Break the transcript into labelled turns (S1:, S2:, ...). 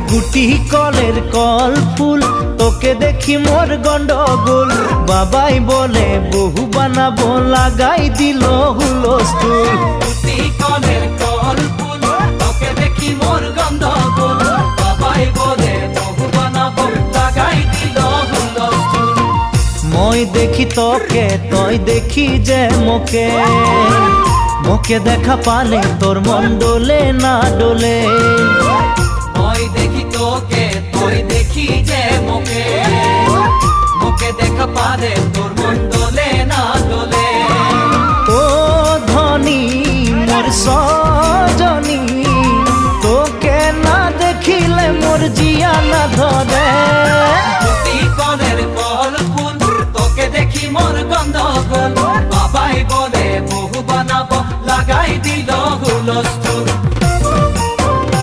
S1: গুটি কলের কল ফুল তোকে দেখি মোর গন্ডগোল বাবাই বলে বহু বানাবো লাগাই দিল হুলস্থুল
S2: গুটি কলের কল ফুল তোকে দেখি মোর গন্ডগোল বাবাই বলে বহু বানাবো লাগাই দিল হুলস্থুল
S1: মই দেখি তোকে তই দেখি যে মোকে মোকে দেখা পালে তোর মন ডোলে না ডোলে
S2: মই দেখি তোকে তুই দেখি যে মোকে মোকে দেখা পারে তোর মন